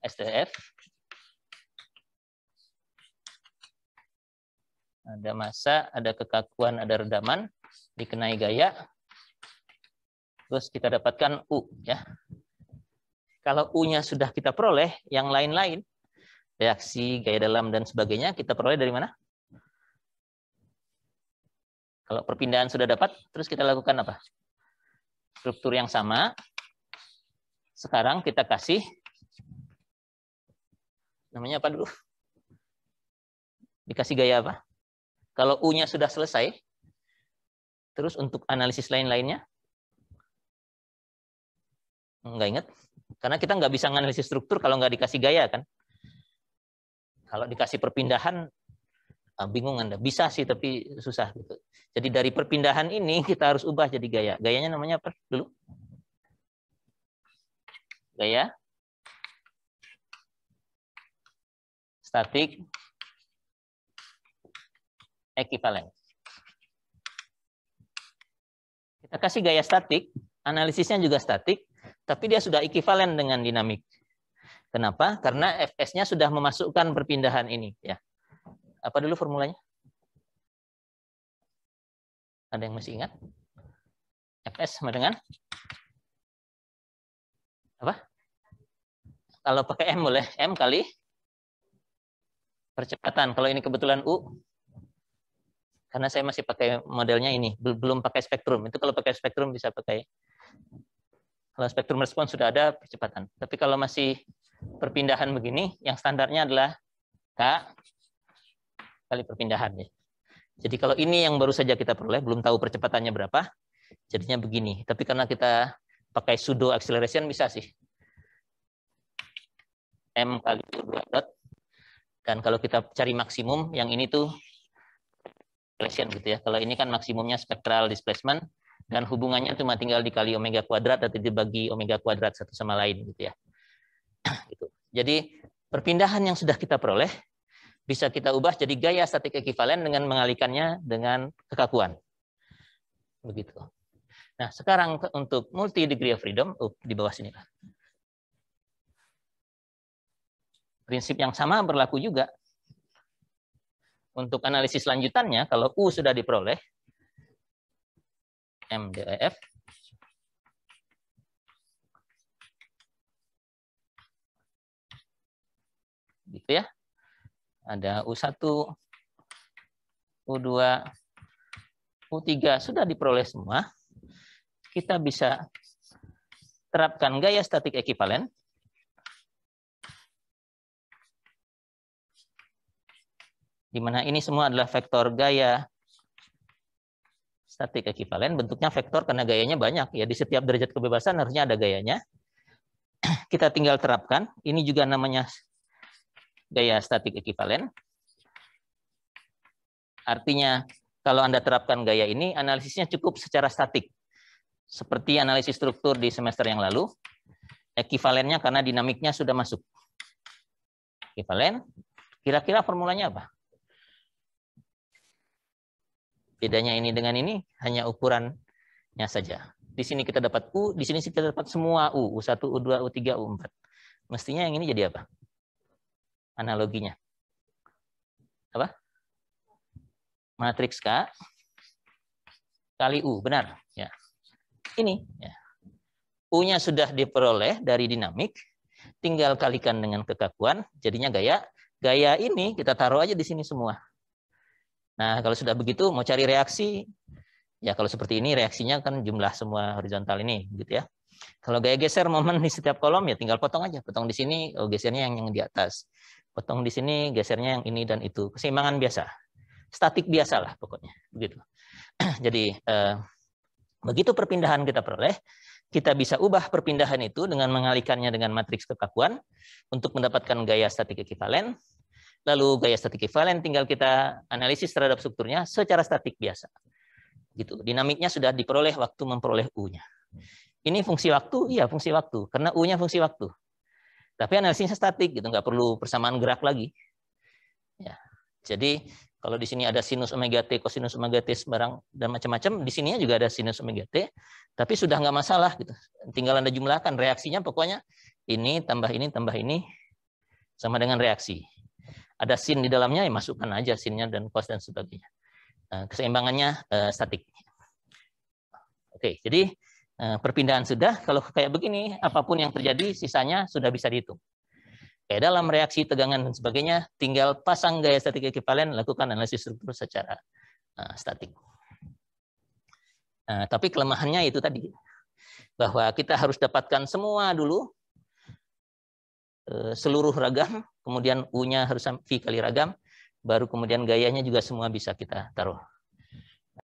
SDF. Ada massa, ada kekakuan, ada redaman, dikenai gaya. Terus kita dapatkan U, ya. Kalau U-nya sudah kita peroleh, yang lain-lain, reaksi, gaya dalam, dan sebagainya, kita peroleh dari mana? Kalau perpindahan sudah dapat, terus kita lakukan apa? Struktur yang sama. Sekarang kita kasih, namanya apa dulu? Dikasih gaya apa? Kalau U-nya sudah selesai, terus untuk analisis lain-lainnya, nggak ingat? Karena kita nggak bisa menganalisis struktur kalau nggak dikasih gaya, kan? Kalau dikasih perpindahan, bingung Anda. Bisa sih, tapi susah. Gitu. Jadi dari perpindahan ini, kita harus ubah jadi gaya. Gayanya namanya apa dulu? Gaya statik ekivalen. Kita kasih gaya statik, analisisnya juga statik, tapi dia sudah ekivalen dengan dinamik. Kenapa? Karena Fs-nya sudah memasukkan perpindahan ini. Ya. Apa dulu formulanya? Ada yang masih ingat? Fs sama dengan? Apa? Kalau pakai M boleh. M kali percepatan. Kalau ini kebetulan U, karena saya masih pakai modelnya ini, belum pakai spektrum. Itu kalau pakai spektrum bisa pakai. Kalau spektrum respons sudah ada percepatan. Tapi kalau masih perpindahan begini, yang standarnya adalah K kali perpindahan. Ya. Jadi kalau ini yang baru saja kita peroleh, belum tahu percepatannya berapa, jadinya begini. Tapi karena kita pakai pseudo acceleration bisa sih. M kali 2 dot. Dan kalau kita cari maksimum, yang ini tuh gitu ya. Kalau ini kan maksimumnya spectral displacement dan hubungannya cuma tinggal dikali omega kuadrat atau dibagi omega kuadrat satu sama lain gitu ya. Gitu. Jadi perpindahan yang sudah kita peroleh bisa kita ubah jadi gaya statik ekivalen dengan mengalihkannya dengan kekakuan. Begitu. Nah, sekarang untuk multi degree of freedom di bawah sini. Prinsip yang sama berlaku juga. Untuk analisis lanjutannya, kalau U sudah diperoleh, MDEF, gitu ya. Ada U1, U2, U3 sudah diperoleh semua. Kita bisa terapkan gaya statik ekivalen. Di mana ini semua adalah vektor gaya statik ekivalen. Bentuknya vektor karena gayanya banyak. Ya, di setiap derajat kebebasan harusnya ada gayanya. Kita tinggal terapkan. Ini juga namanya gaya statik ekivalen. Artinya, kalau Anda terapkan gaya ini, analisisnya cukup secara statik. Seperti analisis struktur di semester yang lalu. Ekivalennya karena dinamiknya sudah masuk. Ekivalen. Kira-kira formulanya apa? Bedanya ini dengan ini hanya ukurannya saja. Di sini kita dapat U, di sini kita dapat semua U. U1, U2, U3, U4. Mestinya yang ini jadi apa? Analoginya. Apa? Matriks K kali U, benar. Ya. Ini. Ya. U-nya sudah diperoleh dari dinamik, tinggal kalikan dengan kekakuan, jadinya gaya. Gaya ini kita taruh aja di sini semua. Nah, kalau sudah begitu, mau cari reaksi, ya kalau seperti ini, reaksinya kan jumlah semua horizontal ini, gitu ya. Kalau gaya geser momen di setiap kolom, ya tinggal potong aja. Potong di sini, oh gesernya yang di atas. Potong di sini, gesernya yang ini dan itu. Keseimbangan biasa. Statik biasa lah pokoknya. Begitu. Jadi, begitu perpindahan kita peroleh, kita bisa ubah perpindahan itu dengan mengalihkannya dengan matriks kekakuan untuk mendapatkan gaya statik ekivalen. Lalu gaya statik ekivalen tinggal kita analisis terhadap strukturnya secara statik biasa. Gitu. Dinamiknya sudah diperoleh waktu memperoleh U-nya. Ini fungsi waktu? Iya, fungsi waktu. Karena U-nya fungsi waktu. Tapi analisisnya statik, gitu, nggak perlu persamaan gerak lagi. Ya. Jadi kalau di sini ada sinus omega T, kosinus omega T, sembarang dan macam-macam, di sininya juga ada sinus omega T, tapi sudah nggak masalah. Gitu. Tinggal Anda jumlahkan reaksinya, pokoknya ini tambah ini, tambah ini. sama dengan reaksi. Ada sin di dalamnya, ya masukkan aja sinnya dan cos dan sebagainya. Keseimbangannya statik. Oke, jadi perpindahan sudah. Kalau kayak begini, apapun yang terjadi, sisanya sudah bisa dihitung. Kayak dalam reaksi tegangan dan sebagainya, tinggal pasang gaya statik ekivalen, lakukan analisis struktur secara statik. Tapi kelemahannya itu tadi, bahwa kita harus dapatkan semua dulu, seluruh ragam, kemudian U-nya harus V kali ragam, baru kemudian gayanya juga semua bisa kita taruh.